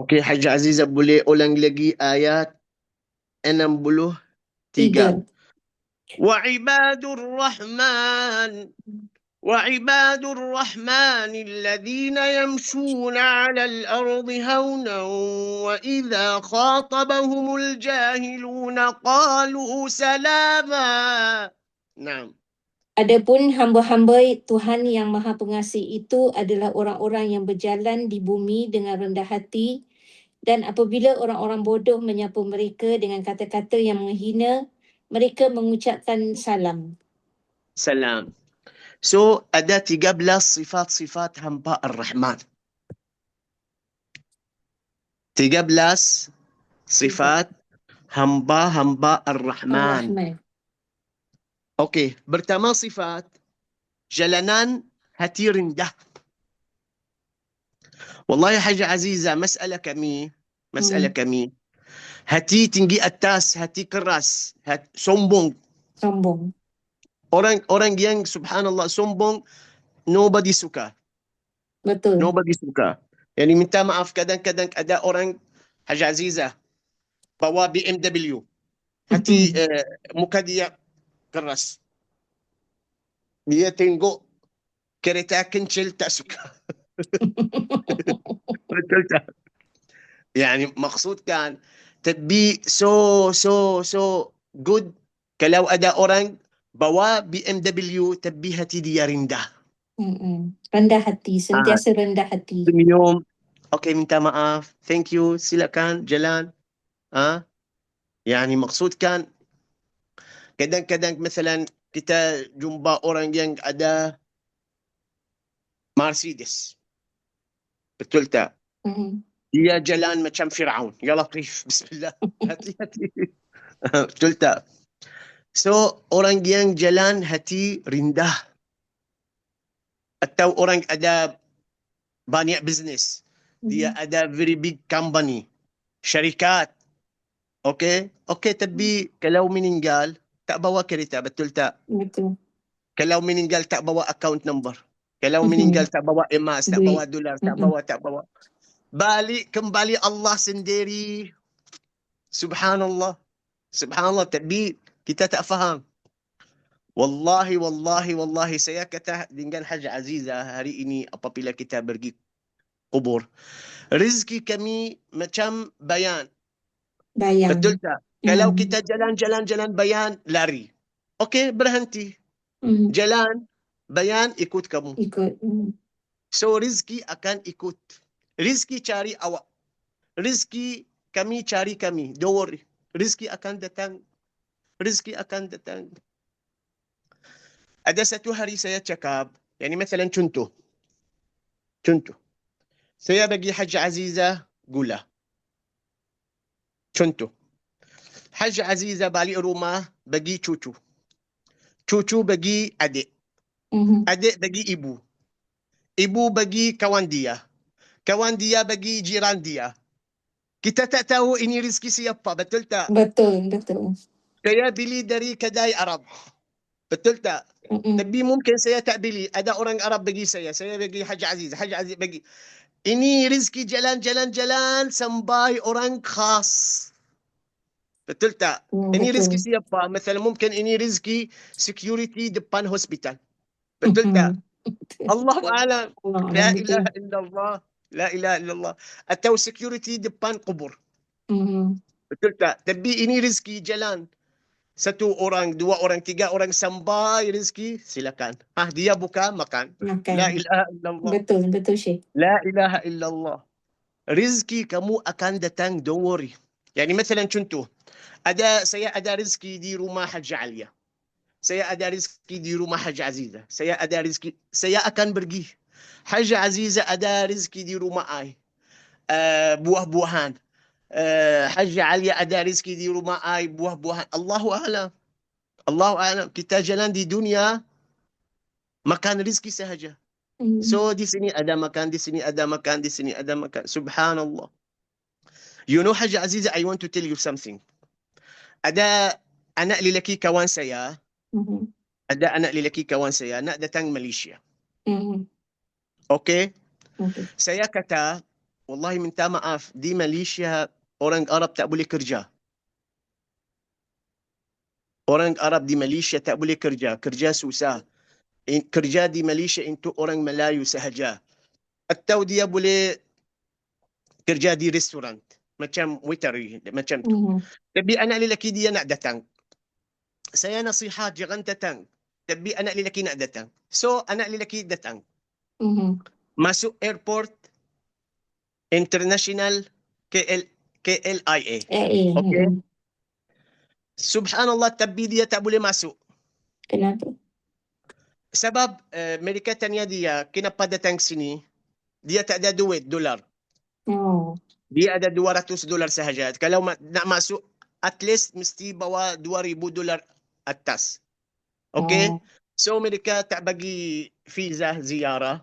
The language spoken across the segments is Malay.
Okey, Haji Azizah boleh ulang lagi ayat 63. 3. وعباد الرحمن وعباد الرحمن الذين يمشون على الأرض هونا وإذا خاطبهم الجاهلون قالوا سلاما. نعم. Adapun hamba-hamba Tuhan yang Maha Pengasih itu adalah orang-orang yang berjalan di bumi dengan rendah hati, dan apabila orang-orang bodoh menyapa mereka dengan kata-kata yang menghina, mereka mengucapkan salam. Salam. So, ada 13 sifat-sifat hamba Ar-Rahman. 13 sifat hamba-hamba Ar-Rahman. Ar-Rahman. Okey, pertama sifat jalanan hati rendah. Wallahi Haji Azizah, masalah kami, hati tinggi atas, hati keras, sombong. Sombong. Orang yang subhanallah sombong, nobody suka. Betul. Nobody suka. Yani minta maaf, kadang-kadang ada orang Haji Azizah bawa BMW. Hati muka dia keras. Dia tengok kereta kencil tak suka. Betul tak? Yani maksudkan tapi so good kalau ada orang bawa BMW tapi hati dia rendah. Rendah hati, sentiasa rendah hati. Senyum. Okey, minta maaf. Thank you. Silakan jalan. Yani maksudkan kadang-kadang misalan kita jumpa orang yang ada Mercedes. Betul tak? Dia jalan macam Firaun. Ya Latif. Bismillah. Hati-hati. Betul tak? So, orang yang jalan hati rendah. Atau orang ada banyak bisnes. Dia ada very big company. Syarikat. Okay? Okay, tapi kalau meninggal, tak bawa kereta. Betul tak? Betul. Kalau meninggal, tak bawa account number. Kalau meninggal, tak bawa emas, tak bawa dolar, tak bawa. Balik kembali Allah sendiri. Subhanallah. Subhanallah, tapi kita tak faham. Wallahi saya kata dengan Haji Azizah hari ini apabila kita pergi kubur, rezeki kami macam bayang. Betul tak? Kalau kita jalan bayang, lari. Okey, berhenti. Jalan bayang, ikut kamu. So rezeki akan ikut. Rezeki cari awak. Rezeki kami cari kami. Don't worry. Rezeki akan datang. Rezeki akan datang. Ada satu hari saya cakap, yani misalnya contoh. Saya bagi Haji Azizah gula. Contoh. Haji Azizah balik rumah bagi cucu. Cucu bagi adik. Adik bagi ibu. Ibu bagi kawan dia. Kawan dia bagi jiran dia. Kita tak tahu ini rezeki siapa, betul tak? Betul. Saya beli dari kedai Arab. Betul tak? Tapi mungkin saya tak beli. Ada orang Arab bagi saya. Saya bagi Haji Aziz. Haji Aziz bagi. Ini rezeki jalan sampai orang khas. Betul tak? Ini rezeki siapa? Misalnya mungkin ini rezeki security depan hospital. Betul tak? Allahu a'lam. La ilaha illallah. La ilaha illallah. Atau security depan kubur. Betul tak? Tapi ini rezeki jalan. Satu orang, dua orang, tiga orang sampai rezeki, silakan. Dia buka, makan. La ilaha illallah. Betul Syekh. La ilaha illallah. Rezeki kamu akan datang, don't worry. Yani misalnya contoh, saya ada rezeki di rumah Haji Alia. Saya ada rezeki di rumah Haji Azizah. Saya ada rezeki, saya akan pergi. Haji Azizah ada rezeki di rumah ai. Buah-buahan. Haji Alia ada rezeki di rumah ai, buah-buahan. Allahu a'lam. Allahu a'lam. Kita jalan di dunia makan rezeki sahaja. So di sini ada makan, di sini ada makan, di sini ada makan. Subhanallah. You know Haji Azizah, I want to tell you something. Ada anak lelaki kawan saya. Ada anak lelaki kawan saya nak datang Malaysia. Okay? Saya kata, wallahi minta maaf, di Malaysia orang Arab tak boleh kerja. Orang Arab di Malaysia tak boleh kerja. Kerja susah. Kerja di Malaysia untuk orang Melayu sahaja. Atau dia boleh kerja di restoran. Macam waiter, macam tu. Tapi anak lelaki dia nak datang. Saya nasihat, jangan datang. Tapi anak lelaki nak datang. So, anak lelaki datang. Masuk airport international KLIA. Okay. Subhanallah, tapi dia tak boleh masuk. Kenapa? Sebab mereka tanya dia, kenapa datang sini? Dia tak ada duit, dolar. Dia ada $200 sahaja. Kalau nak masuk, at least mesti bawa $2,000 atas. Okay? So mereka tak bagi visa ziarah,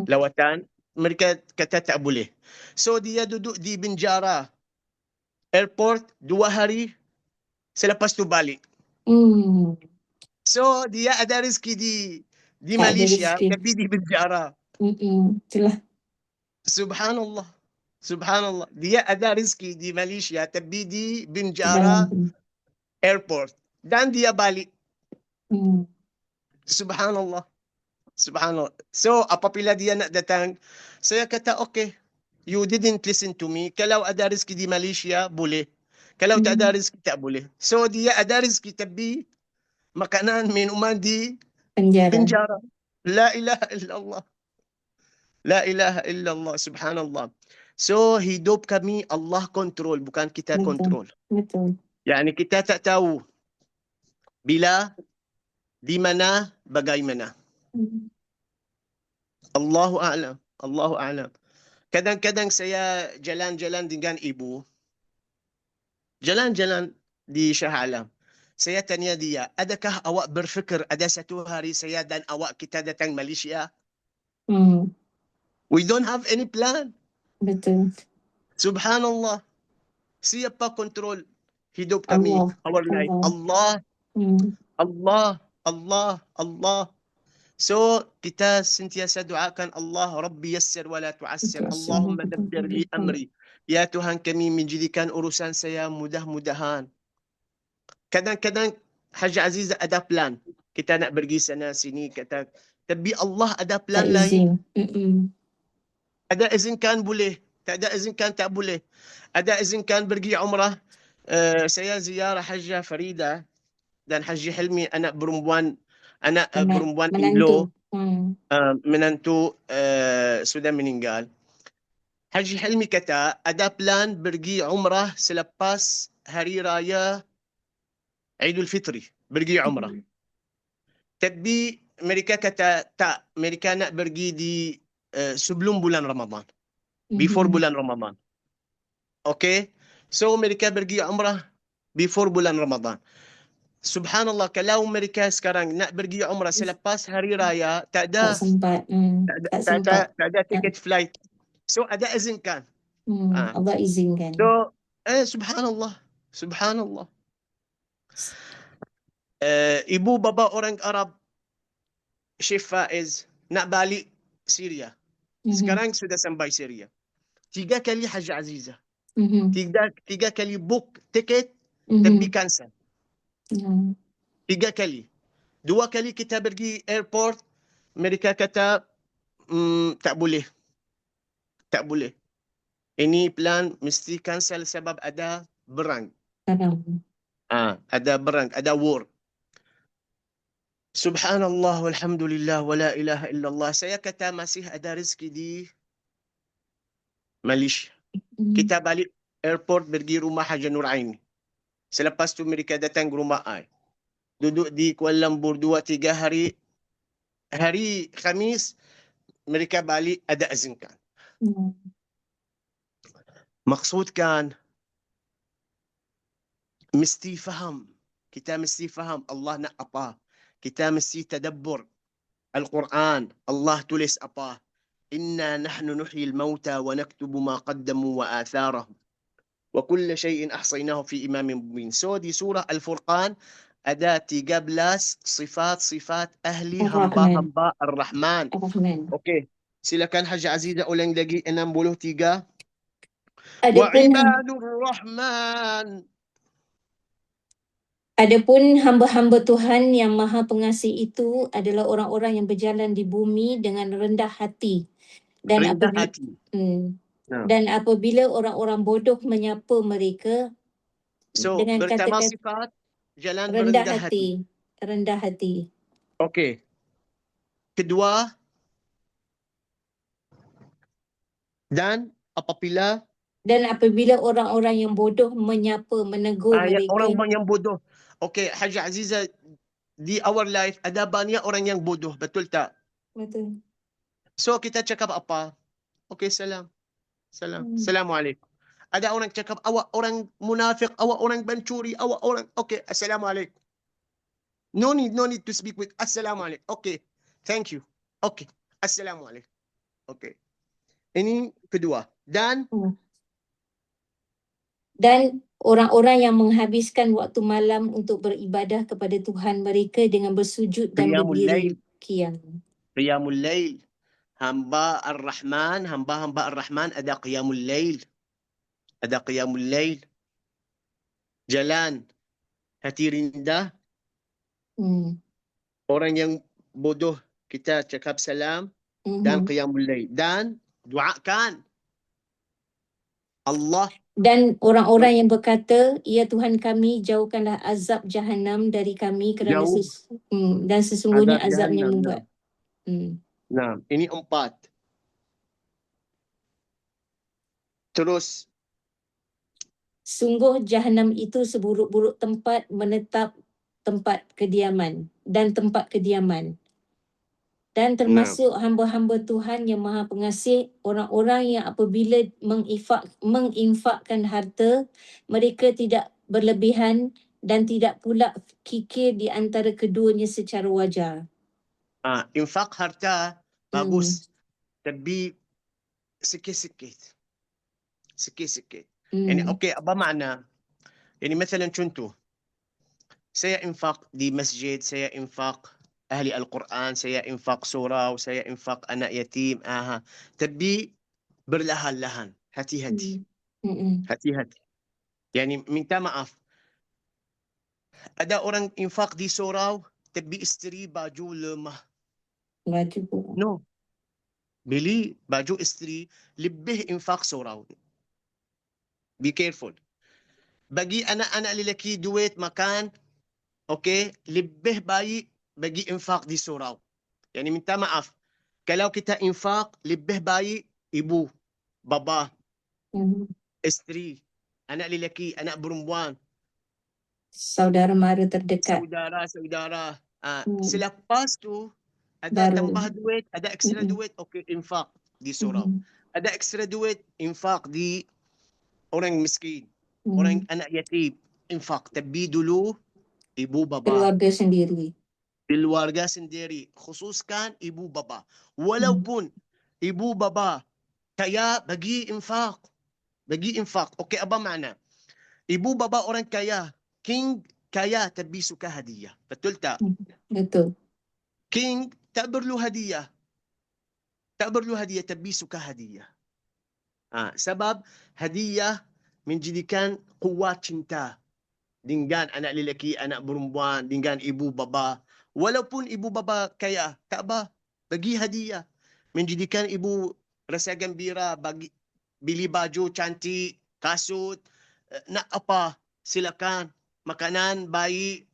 lawatan. Mereka kata tak boleh. So dia duduk di penjara airport 2 hari, selepas tu balik. So dia ada rezeki di Malaysia, tapi di penjara. Itulah. Subhanallah. Subhanallah. Dia ada rezeki di Malaysia, tapi di penjara airport. Dan dia balik. Subhanallah. Subhanallah. So apabila dia nak datang, saya kata okay, you didn't listen to me. Kalau ada rezeki di Malaysia, boleh. Kalau tak ada rezeki, tak boleh. So dia ada rezeki, tapi makanan, minuman di penjara. La ilaha illallah. La ilaha illallah. Subhanallah. So hidup kami Allah kontrol, bukan kita kontrol. Betul. Yani kita tak tahu bila, di mana, bagaimana. Allahu a'lam. Allahu a'lam. Kadang-kadang saya jalan-jalan dengan ibu. Jalan-jalan di Shah Alam. Saya tanya dia, adakah awak berfikir ada satu hari saya dan awak kita datang Malaysia? We don't have any plan. Betul. Subhanallah. Siapa kontrol hidup kami? Our life. Allah. Allah. Allah. Allah. So kita sentiasa doakan Allah, Rabbi yassir wa la tu'assir. Allahumma dabbir li amri. Ya Tuhan, kami menjadikan urusan saya mudah-mudahan. Kadang-kadang Haji Aziza ada plan. Kita nak pergi sana sini, kata, tapi Allah ada plan lain. Ada izinkan boleh, tak ada izinkan tak boleh. Ada izinkan pergi umrah. Saya ziarah Hajjah Farida dan Haji Hilmi, anak perempuan Ilo, menantu sudah meninggal. Haji Hilmi kata ada plan pergi umrah selepas hari raya Aidul Fitri, pergi umrah. Tapi mereka kata tak, mereka nak pergi di sebelum bulan Ramadan, before bulan Ramadan. Okay, so mereka pergi umrah before bulan Ramadan. Subhanallah, kalau mereka sekarang nak pergi umrah selepas hari raya, tak ada sempat. tak ada tiket flight. So ada izinkan. Allah izinkan. So subhanallah. Subhanallah. Ibu bapa orang Arab, Syekh Faiz, nak balik Syria. Sekarang sudah sampai Syria. 3 kali Haji Aziza. 3 kali book tiket, tapi cancel. 3 kali. 2 kali kita pergi airport, mereka kata tak boleh. Tak boleh. Ini plan mesti cancel sebab ada perang. Ada perang, ada war. Subhanallah walhamdulillah wa la ilaha illallah. Saya kata masih ada rezeki di Malaysia. Kita balik airport pergi rumah Haji Nur Aini. Selepas tu mereka datang ke rumah I. Duduk di Kuala Lumpur 2-3 hari. Hari Khamis mereka balik, ada izinkan. Maksudkan mesti faham. Kita mesti faham Allah nak apa. Kita mesti tadabbur Al-Quran. Allah tulis apa. Inna nahnu nuhyi al-mauta wa naktubu ma qaddamu wa atharahum. Wa kulla shay'in ahsaynahu fi imamin mubin. So di surah Al-Furqan ada 13 sifat ahli hamba-hamba Ar-Rahman. Okay. Silakan Haji Aziza ulang lagi 63. Adapun وعباد الرحمن Adapun hamba-hamba Tuhan yang Maha Pengasih itu adalah orang-orang yang berjalan di bumi dengan rendah hati dan rendah apabila hati. Nah. dan apabila orang-orang bodoh menyapa mereka So, dengan pertama kata-kata sifat jalan rendah berendah hati. rendah hati. Okey. Kedua, dan apabila orang-orang yang bodoh menyapa, menegur mereka. orang yang bodoh. Okey, Haji Aziza, di our life ada banyak orang yang bodoh, betul tak? Betul. So kita cakap apa? Okey, salam. Assalamualaikum. Ada orang cakap awak orang munafik, awak orang pencuri, awak orang okey, assalamualaikum. No need to speak with assalamualaikum. Okey. Thank you. Okey. Assalamualaikum. Okey. Ini kedua. Dan orang-orang yang menghabiskan waktu malam untuk beribadah kepada Tuhan mereka dengan bersujud dan Qiyamul berdiri Lail. qiyam. Qiyamul Lail. Hamba Ar-Rahman, hamba-hamba Ar-Rahman ada Qiyamul Lail. Ada Qiyamul Lail. Jalan hati rendah. Orang yang bodoh kita cakap salam dan Qiyamul Lail. Dan doakan Allah. Dan orang-orang yang berkata, ya Tuhan kami, jauhkanlah azab Jahannam dari kami kerana dan sesungguhnya azabnya membuat. Nah, ini 4. Terus, sungguh Jahannam itu seburuk-buruk tempat menetap tempat kediaman. Dan termasuk hamba-hamba Tuhan yang Maha Pengasih, orang-orang yang apabila menginfakkan harta, mereka tidak berlebihan dan tidak pula kikir di antara keduanya secara wajar. infak harta bagus, tapi sikit-sikit. Sikit-sikit. Yani okey, apa makna? Yani مثلا contoh, saya infak di masjid, saya infak ahli Al-Quran, saya infak surau, saya infak anak yatim, tapi berlahan-lahan, hati-hati. Hati-hati. Yani minta maaf. Ada orang infak di surau, tapi isteri baju lemah. No. Beli baju isteri, lebih infak surau. Be careful. Bagi anak-anak lelaki duit makan, okey, lebih baik bagi infak di surau. Yani minta maaf. Kalau kita infak, lebih baik ibu, bapa, isteri, anak lelaki, anak perempuan, saudara mara terdekat. Saudara. Selepas tu, ada tambah duit, ada ekstra duit, okey, infak di surau. Ada ekstra duit, infak di orang miskin, orang anak yatim, infak. Tapi dulu, ibu bapa. Keluarga sendiri. Khususkan ibu bapa. Walaupun ibu bapa kaya, bagi infak. Bagi infak. Okey, apa makna? Ibu bapa orang kaya. King kaya tapi suka hadiah. Betul tak? Betul. King tak perlu hadiah. Tak perlu hadiah tapi suka hadiah. Sebab hadiah menjadikan kuat cinta dengan anak lelaki, anak perempuan, dengan ibu bapa. Walaupun ibu bapa kaya, tak apa, bagi hadiah. Menjadikan ibu rasa gembira, beli baju cantik, kasut, nak apa, silakan. Makanan baik,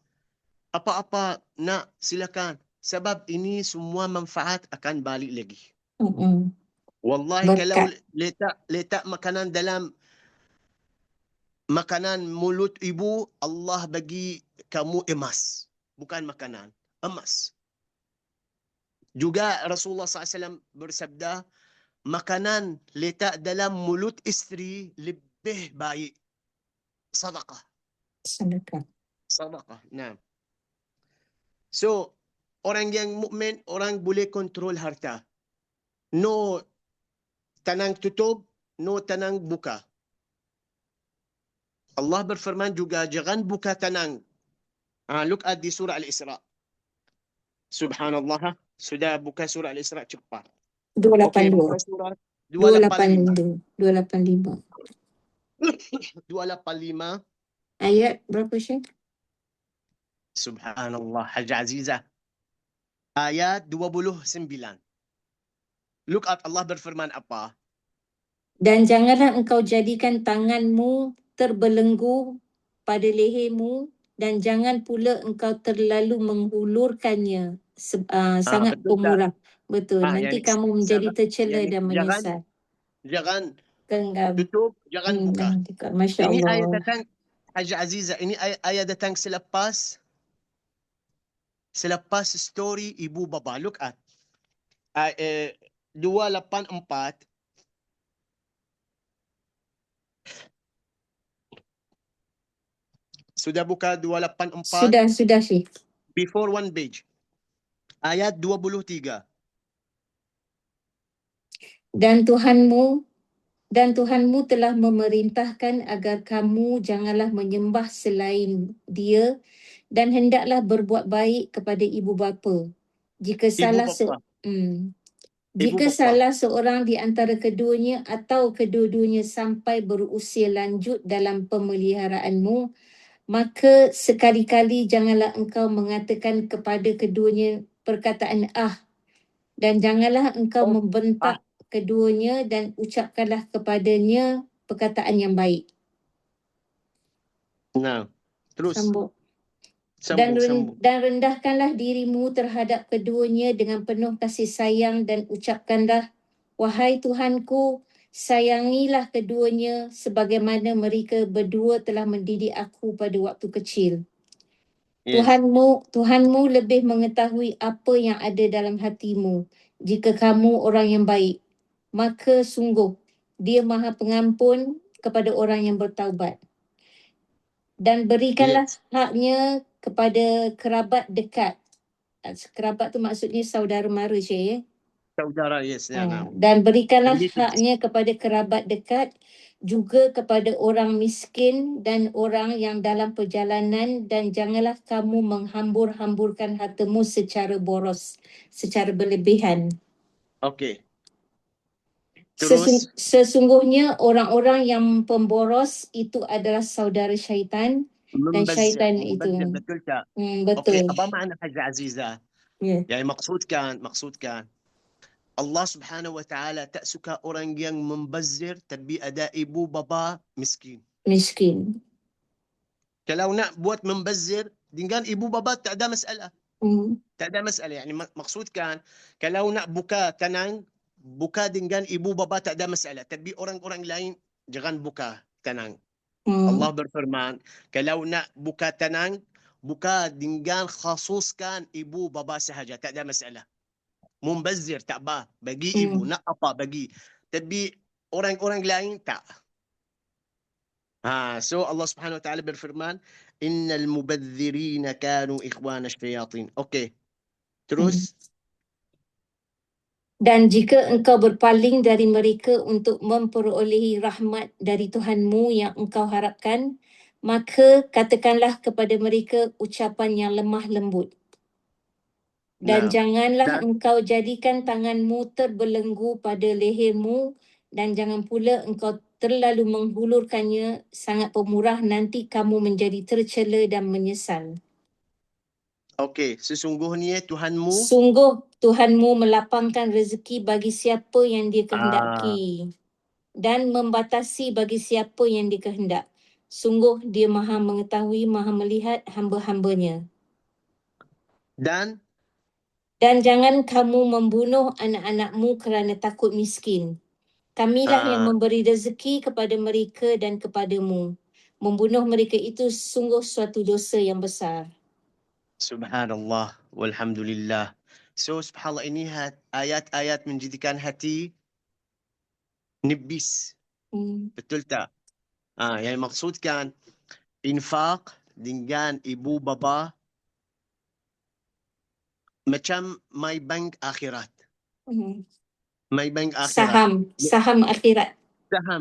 apa-apa, nak, silakan. Sebab ini semua manfaat akan balik lagi. Wallahi, kalau letak makanan dalam makanan mulut ibu, Allah bagi kamu emas. Bukan makanan, emas. Juga Rasulullah SAW bersabda, makanan letak dalam mulut isteri lebih baik. Sadaqah. Nah. So, orang yang mukmin, orang boleh kontrol harta. No tanang tutup, no tanang buka. Allah berfirman juga, jangan buka tanang. Look at di surah Al-Isra. Subhanallah. Sudah buka surah Al-Isra cepat. 282. Okay, buka surah 285. 285. 285. Ayat berapa Syekh? Subhanallah, Hajj Azizah. Ayat 29. Look at Allah berfirman apa? Dan janganlah engkau jadikan tanganmu terbelenggu pada lehermu dan jangan pula engkau terlalu menghulurkannya. Sangat Betul tak? pemurah. Betul. Nanti Yani kamu menjadi tercela yani dan menyesal. jangan Genggam. tutup, jangan buka. Masya Ini ayat Allah. datang Hajj Azizah, ini ayat datang selepas story ibu bapa. Look at 284. Sudah buka 284 Sudah Syekh. before one page. Ayat 23. Dan Tuhanmu telah memerintahkan agar kamu janganlah menyembah selain Dia dan hendaklah berbuat baik kepada ibu bapa. Jika Ibu salah bapa. jika Ibu bapa. salah seorang di antara keduanya atau kedua-duanya sampai berusia lanjut dalam pemeliharaanmu, maka sekali-kali janganlah engkau mengatakan kepada keduanya perkataan dan janganlah engkau membentak keduanya dan ucapkanlah kepadanya perkataan yang baik. Nah, terus Sambung. sambung. Dan rendahkanlah dirimu terhadap keduanya dengan penuh kasih sayang dan ucapkanlah, wahai Tuhanku, sayangilah keduanya sebagaimana mereka berdua telah mendidik aku pada waktu kecil. Yes. Tuhanmu lebih mengetahui apa yang ada dalam hatimu. Jika kamu orang yang baik, maka sungguh Dia Maha Pengampun kepada orang yang bertaubat. Dan berikanlah haknya kepada kerabat dekat. Kerabat tu maksudnya saudara mara, Syekh, ya? Saudara, yes. Dan berikanlah Relatives. haknya kepada kerabat dekat, juga kepada orang miskin dan orang yang dalam perjalanan, dan janganlah kamu menghambur-hamburkan hartamu secara boros, secara berlebihan. Okey. Terus Sesungguhnya orang-orang yang pemboros itu adalah saudara syaitan, dan syaitan itu betul tak? betul. Okey, apa makna Hajj Azizah? Ya. Yani maksudkan Allah Subhanahu wa Ta'ala tak suka orang yang membazir tapi ada ibu bapa miskin. Kalau nak buat membazir dengan ibu bapa tak ada masalah. Tak ada masalah. Yani maksudkan kalau nak buka tanang, buka dengan ibu bapa tak ada masalah. Tapi orang-orang lain jangan buka tanang. Allah berfirman, kalau nak buka tanang, buka dengan khususkan ibu bapa sahaja. Tak ada masalah. Membazir tak apa. Bagi ibu, nak apa bagi. Tapi orang-orang lain tak. So Allah Subhanahu wa Ta'ala berfirman, innal mubadzirina kanu ikhwana syayatin. Okey. Terus dan jika engkau berpaling dari mereka untuk memperolehi rahmat dari Tuhanmu yang engkau harapkan, maka katakanlah kepada mereka ucapan yang lemah lembut. Dan janganlah engkau jadikan tanganmu terbelenggu pada lehermu dan jangan pula engkau terlalu menghulurkannya, sangat pemurah, nanti kamu menjadi tercela dan menyesal. Okey, sesungguhnya Tuhanmu melapangkan rezeki bagi siapa yang Dia kehendaki dan membatasi bagi siapa yang Dia kehendak. Sungguh Dia Maha mengetahui, Maha melihat hamba-hambanya. Dan jangan kamu membunuh anak-anakmu kerana takut miskin. Kamilah yang memberi rezeki kepada mereka dan kepadamu. Membunuh mereka itu sungguh suatu dosa yang besar. Subhanallah walhamdulillah. So subhanallah, ini ayat-ayat menjadikan hati nibis. Betul tak? Yang maksudkan infak dengan ibu bapa macam my bank akhirat. My bank akhirat. Saham akhirat.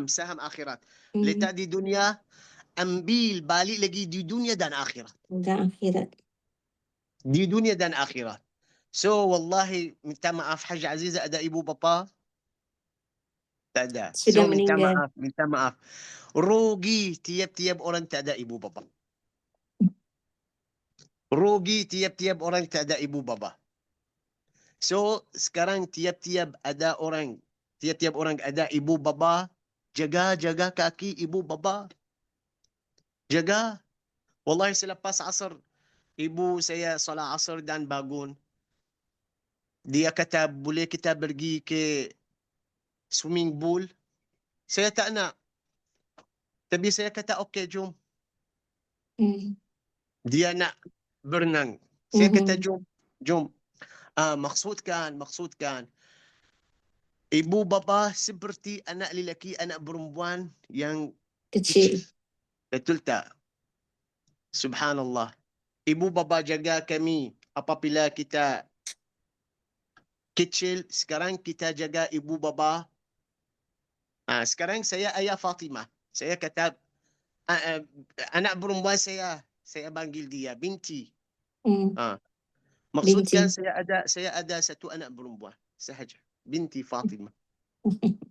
Saham akhirat. Letak di dunia, ambil balik lagi di dunia dan akhirat. Di dunia dan akhirat. So wallahi minta maaf Hajj Azizah, ada ibu bapa? Tak ada. Sudah So minta meninggal. maaf. Rugi tiap-tiap orang tak ada ibu bapa. Rugi tiap-tiap orang tak ada ibu bapa. So sekarang tiap-tiap orang ada ibu bapa, jaga kaki ibu bapa. Jaga. Wallahi selepas asar, ibu saya solat asar dan bangun. Dia kata boleh kita pergi ke swimming pool. Saya tak nak. Tapi saya kata okey jom. Dia nak berenang. Saya kata jom. Maksudkan ibu bapa seperti anak lelaki, anak perempuan yang Kecil. Betul tak? Subhanallah. Ibu bapa jaga kami apabila kita kecil. Sekarang kita jaga ibu bapa. Sekarang saya ayah Fatimah. Saya kata anak perempuan saya panggil dia binti. Maksudkan Binti. saya ada satu anak perempuan sahaja, binti Fatimah.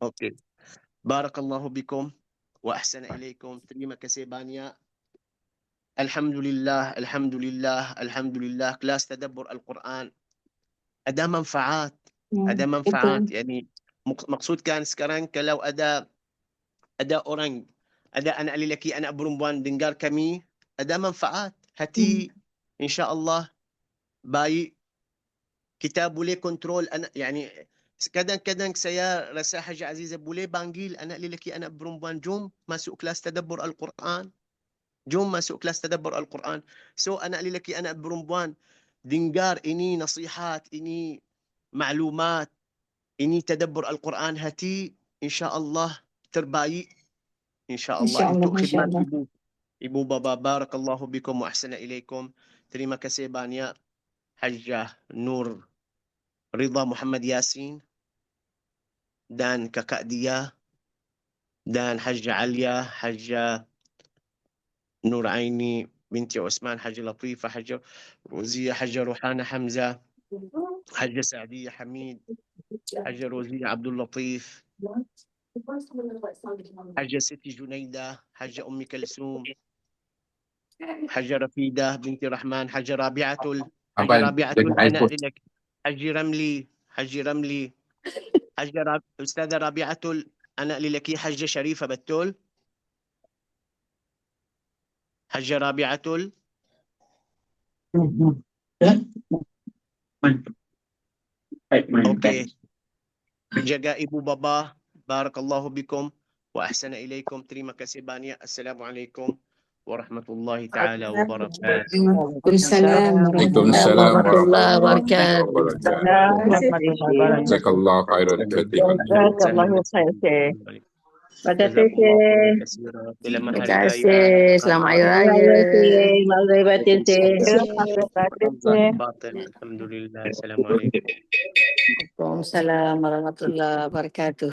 Okey. Barakallahu bikum wa ahsana ilaikum. Terima kasih banyak. Alhamdulillah kelas tadabbur Al-Quran ada manfaat. Betul. Yani maksudkan sekarang kalau ada orang, ada anak lelaki, anak perempuan dengar kami, ada manfaat. Hati insya-Allah baik. Kita boleh kontrol anak, yani kadang-kadang saya rasa Haji Azizah boleh panggil anak lelaki, anak perempuan, jom masuk kelas tadabbur Al-Quran. Jom masuk kelas tadabbur Al-Quran. So anak lelaki, anak perempuan dengar ini nasihat, ini maklumat, ini tadabbur Al-Quran, hati insya-Allah terbaik. InsyaAllah untuk khidmat ibu bapa. Barakallahu bikum wa ahsana ilaikum. Terima kasih banyak Hajjah Nur Ridha Muhammad Yasin dan kakak dia, dan Hajjah Alia, Hajjah Nur Aini binti Osman, Hajjah Latifah, Hajjah Rozia, Hajjah Ruhana Hamzah, Hajjah Saadiyah Hamid, Hajjah Rozia Abdul Latif, Hajjah Siti Junaida, Hajjah Ummi Kalsum, Hajjah Rafidah binti Rahman, Hajjah Rabi'atul anak lelaki, Haji Ramli, Hajjah Ustazah Rabi'atul anak lelaki, Hajjah Sharifah, betul? Hajjah Rabi'atul. Okey. Jaga ibu bapa. Barakallahu bikum wa ahsana ilaikum. Terima kasih banyak. Assalamualaikum warahmatullahi taala wabarakatuh. Waalaikumsalam warahmatullahi wabarakatuh. Jazakallah khairan katsiran. Terima kasih. Selamat Hari Raya. Alhamdulillah. Assalamualaikum. Waalaikumsalam warahmatullahi wabarakatuh.